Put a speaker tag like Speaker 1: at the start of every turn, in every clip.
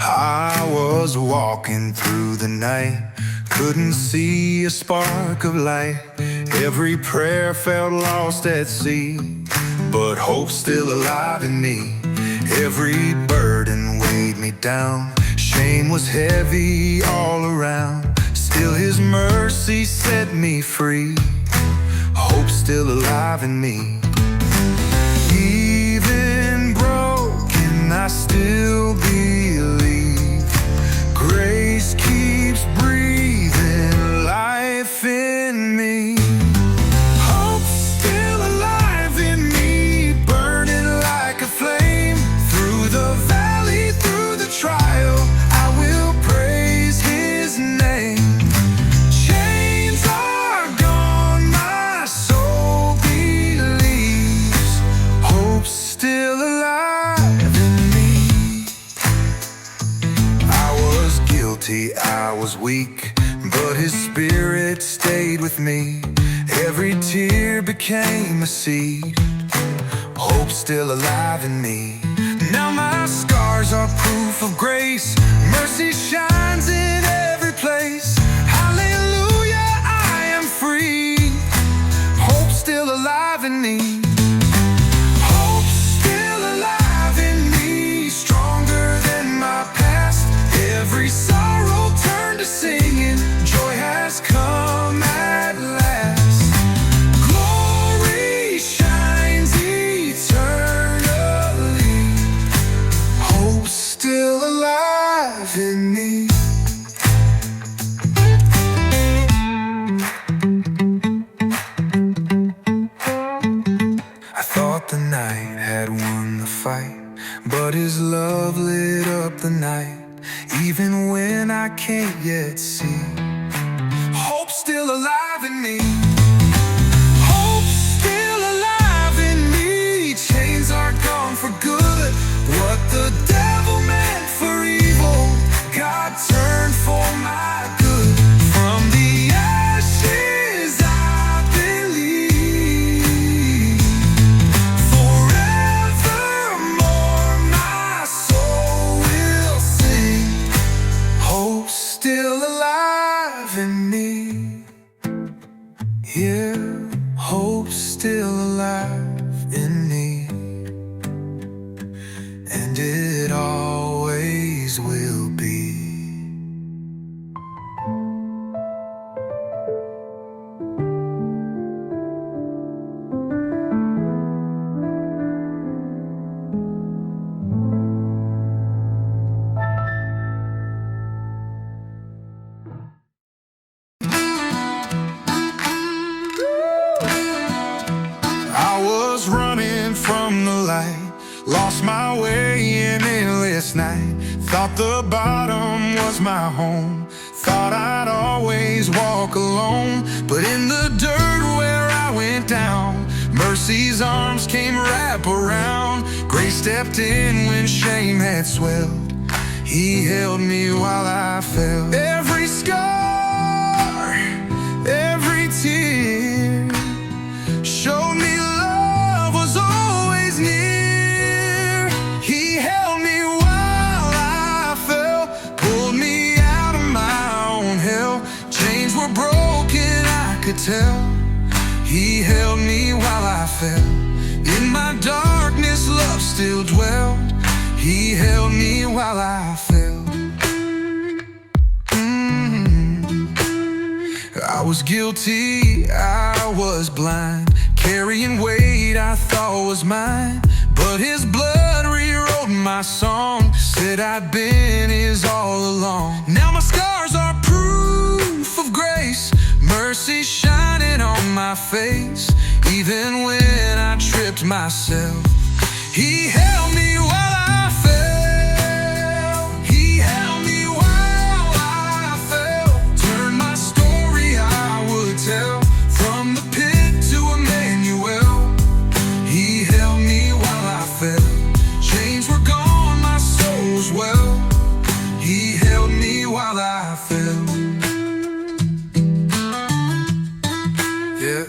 Speaker 1: I was walking through the night, couldn't see a spark of light. Every prayer felt lost at sea, but hope's still alive in me. Every burden weighed me down, shame was heavy all around. Still His mercy set me free, hope's still alive in me. Even broken, I still believe. Grace keeps breathing life in me. Hope's still alive in me, burning like a flame. Through the valley, through the trial, I will praise His name. Chains are gone, my soul believes. Hope's still alive in me. I was guilty, I was weak, but His Spirit stayed with me. Every tear became a seed, hope's still alive in me. Now my scars are proof of grace, mercy shines in every place. Hallelujah, I am free, hope's still alive in me. Hope's still alive in me, stronger than my past. Every sorrow turned to singing, joy has come at last. Glory shines eternally, hope's still alive in me. I thought the night had won the fight, but His love lit up the night. Even when I can't yet see, hope's still alive in me. Hope's still alive in me. Chains are gone for good. What the devil meant for evil, God turned for my good. From the ashes I believe, forevermore my soul will sing. Hope's still alive in me. Yeah, hope's still alive in me, and it always will be. I was running from the light, lost my way in endless night. Thought the bottom was my home, thought I'd always walk alone. But in the dirt where I went down, mercy's arms came wrap around. Grace stepped in when shame had swelled, He held me while I fell. Every scar, every tear showed me love was always near. He held me while I fell, pulled me out of my own hell. Chains were broken, I could tell. He held me while I fell. In my darkness, love still dwelled. He held me while I fell. I was guilty, I was blind, carrying weight I thought was mine. But His blood rewrote my song, said I'd been His all along. Now my scars are proof of grace, mercy shining on my face. Even when I tripped myself, He held me while I fell. He held me while I fell. Turned my story I would tell, from the pit to Emmanuel. He held me while I fell. Chains were gone, my soul's well. He held me while I fell. Yeah,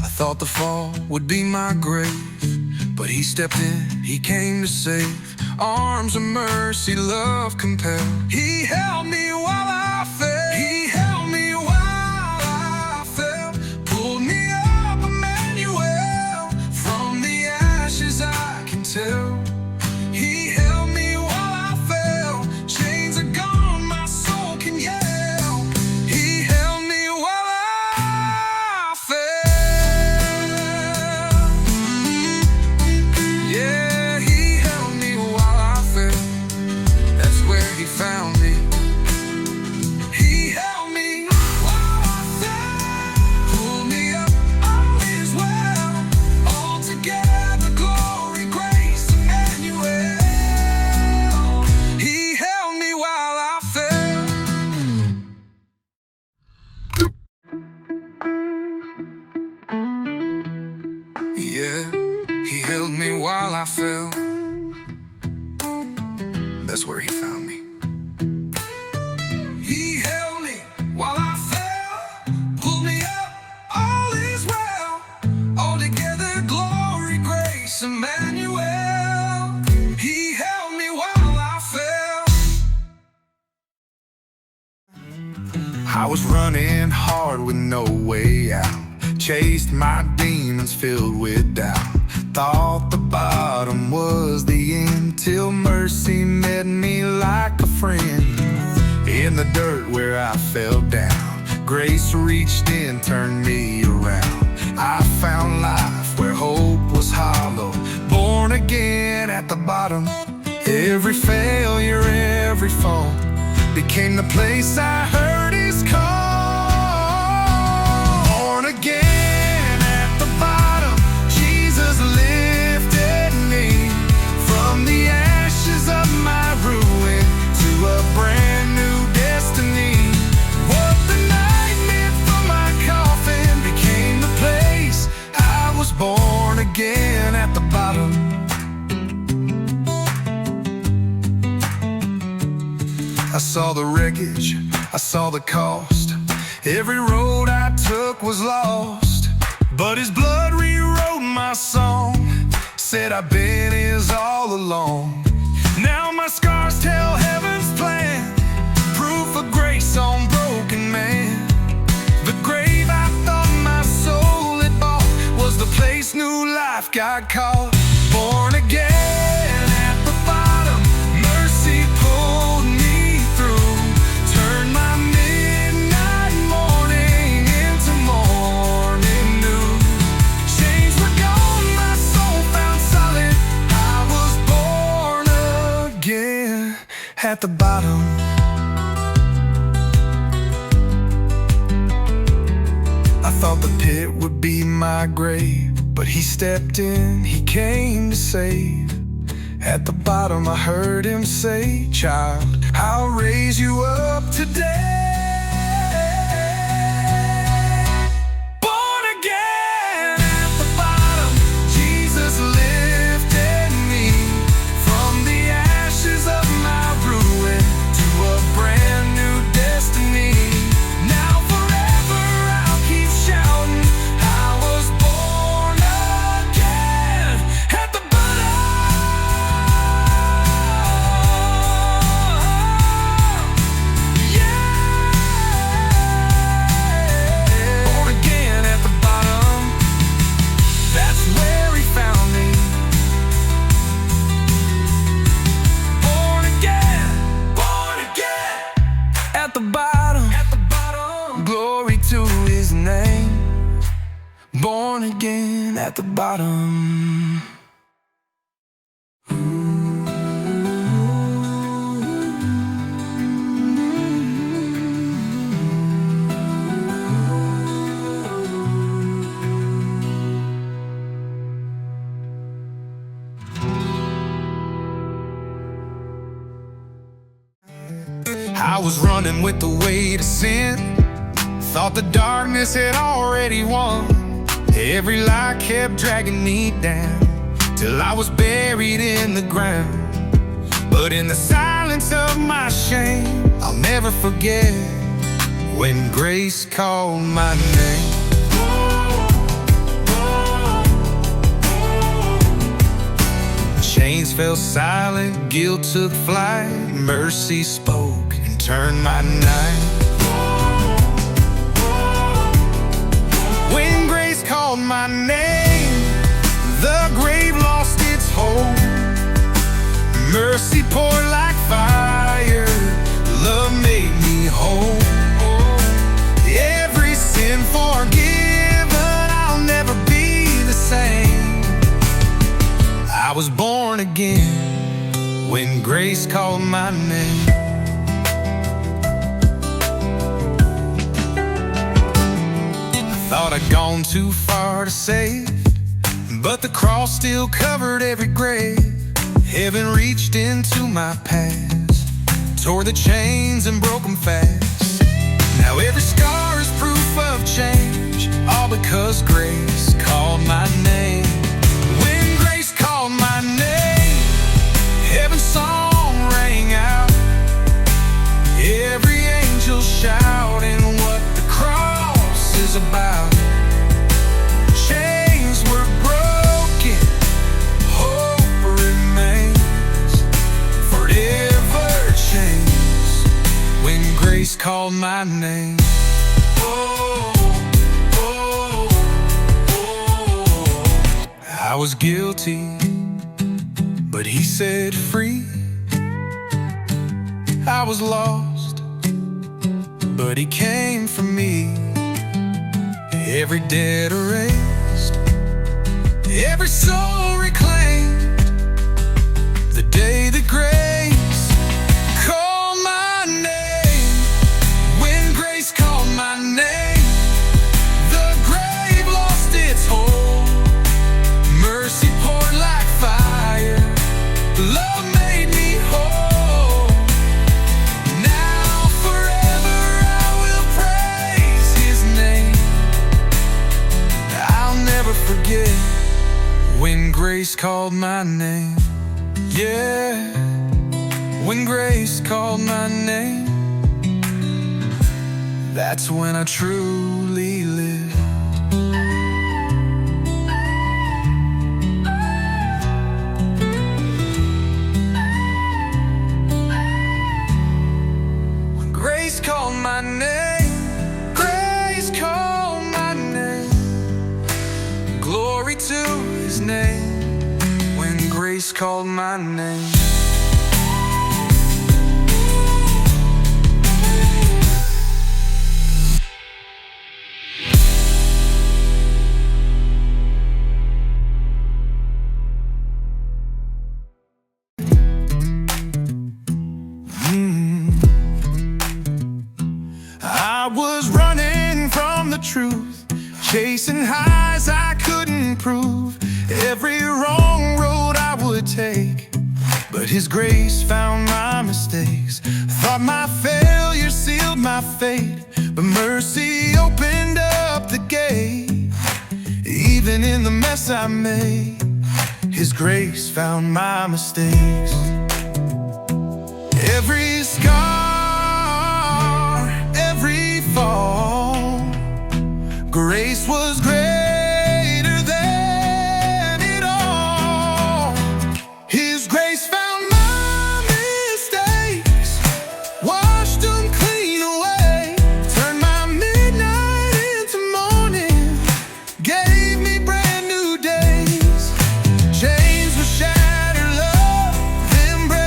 Speaker 1: I thought the fall would be my grave, but he stepped in, he came to save. Arms of mercy, love compelled. He held me while I fell. He held me while I fell. Pulled me up, Emmanuel. From the ashes I can tell. He held me while I fell. Chains are gone, my soul can yell. He held me while I fell. Yeah, he held me while I fell. That's where he found me. He held me while I fell. Pulled me up, all is well. All together, glory, grace, Emmanuel. He held me while I fell. Yeah, he held me while I fell. That's where he found me. He held me while I fell. Pulled me up, all is well. All together, glory, grace, Emmanuel. He held me while I fell. I was running hard with no way out. Chased my demons filled with doubt. Thought the bottom was the end, till mercy met me like a friend. In the dirt where I fell down, grace reached in, turned me around. I found life where hope was hollow. Born again at the bottom. Every failure, every fall became the place I heard his call. Born again at the bottom, Jesus lifted me from the ashes of my ruin to a brand new destiny. What the night meant for my coffin became the place I was born again at the bottom. I saw the wreckage, I saw the cost. Every road I took was lost, but his blood rewrote my song. Said I've been his all along. Now my scars tell heaven's plan, proof of grace on broken man. The grave I thought my soul had bought was the place new life got caught. Born again at the bottom, mercy pulled me through. Turned my midnight morning into morning new. Chains were gone, my soul found solid. I was born again at the bottom. I thought the pit would be my grave, but he stepped in, he came to save. At the bottom I heard him say, child, I'll raise you up today. Born again at the bottom, Jesus lifted me from the ashes of my ruin to a brand new destiny. Now forever I'll keep shouting, I was born again at the bottom. Yeah, born again at the bottom. That's where he found me. Born again at the bottom. Glory to his name. Born again at the bottom. I was running with the weight of sin. Thought the darkness had already won. Every lie kept dragging me down, till I was buried in the ground. But in the silence of my shame, I'll never forget when grace called my name. Grace fell silent, guilt took flight. Mercy spoke and turned my night. When grace called my name, the grave lost its hold. Mercy poured like fire, love made me whole. Every sin forgiven, I'll never be the same. I was born again when grace called my name. I thought I'd gone too far to save, but the cross still covered every grave. Heaven reached into my past, tore the chains and broke them fast. Now every scar is proof of change, all because grace called my name. When grace called my name, heaven's song rang out. Every angel shouting what the cross is about. Chains were broken, hope remains, forever changed when grace called my name. Oh, oh, oh. I was guilty, but he set free. I was lost, but he came for me. Every debt erased, every soul reclaimed, the day that grace called my name. When grace called my name, the grave lost its hold. Mercy poured like fire, love made me whole. Now forever I will praise his name. I'll never forget when grace called my name. Yeah, when grace called my name, that's when I truly live. When grace called my name, grace called my name, glory to his name. When grace called my name. I was running from the truth, chasing highs I couldn't prove. Every wrong road I would take, but his grace found my mistakes. Thought my failure sealed my fate, but mercy opened up the gate. Even in the mess I made, his grace found my mistakes. Every scar, every fall, grace was greater than it all. His grace found my mistakes, washed them clean away, turned my midnight into morning, gave me brand new days. Chains were shattered, love embraced.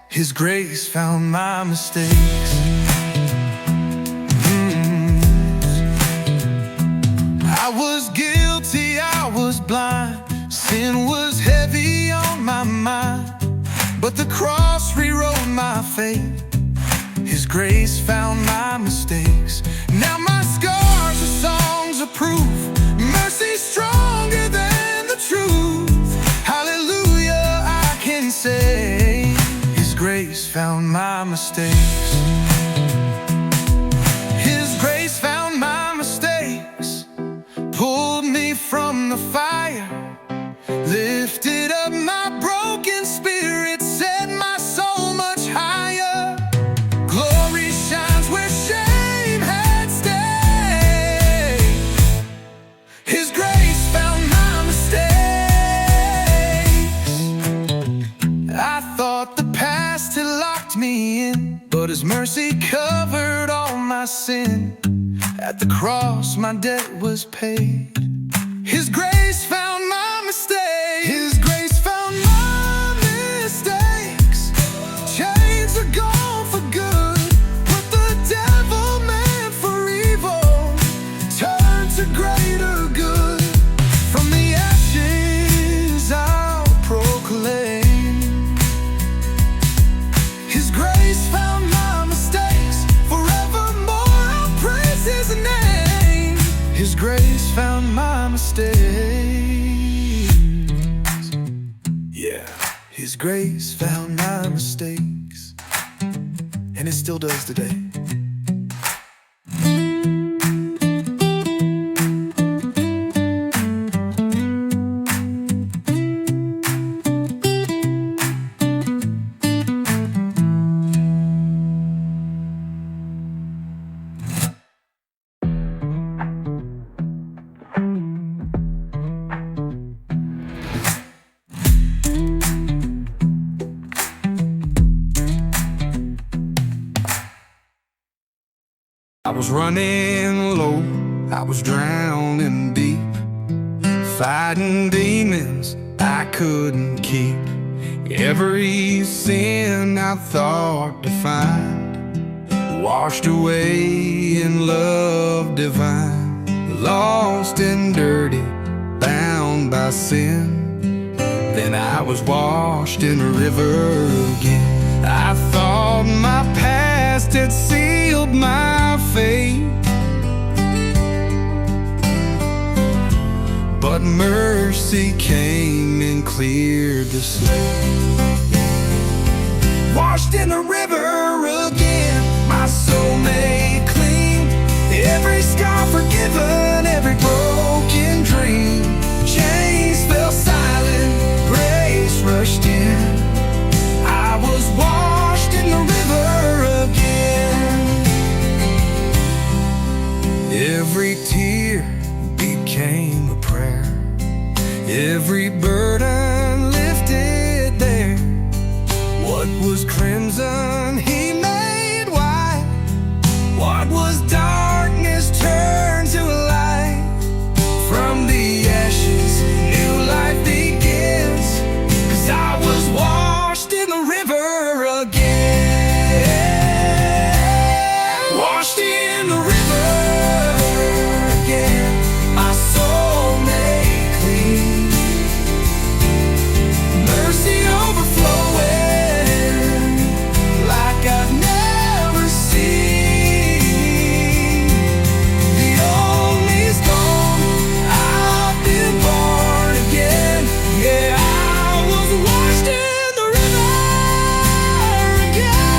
Speaker 1: His grace found my mistakes. I was guilty, I was blind, sin was heavy on my mind, but the cross rewrote my fate. His grace found my mistakes. Now my scars are songs of proof, mercy stronger than the truth. Hallelujah, I can say his grace found my mistakes. His grace found my mistakes, pulled me from the fire, lifted up my broken spirit, set my soul much higher. Glory shines where shame had stayed. His grace found my mistakes. mercy covered all my sin. At the cross my debt was paid. His grace found my mistake. His grace found my mistakes. Chains are gone for good. What the devil meant for evil turned to greater good. From the ashes I'll proclaim His grace found my mistakes. Forevermore I'll praise His name. His grace found my mistakes. Yeah, His grace found my mistakes, and it still does today. I was running low, I was drowning deep, fighting demons I couldn't keep. Every sin I thought defined, washed away in love divine. Lost and dirty, bound by sin, then I was washed in a river again. I thought my past had sealed my fate, but mercy came and cleared the slate. Washed in the river again, my soul made clean. Every scar forgiven, every broken dream. Chains fell silent, grace rushed in. I was washed in the river again. Every tear became a prayer, every burden lifted there. What was crimson He made white, what was darkness turned to a light. From the ashes new life begins, 'cause I was washed in the river again. Washed in the river again, my soul made clean. Mercy overflowing like I've never seen. The old me's gone, I've been born again. Yeah, I was washed in the river again.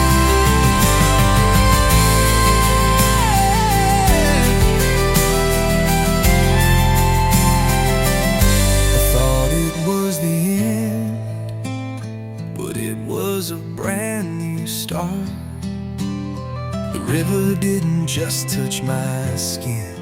Speaker 1: I thought it was the end, but it was a brand new start. The river didn't just touch my skin,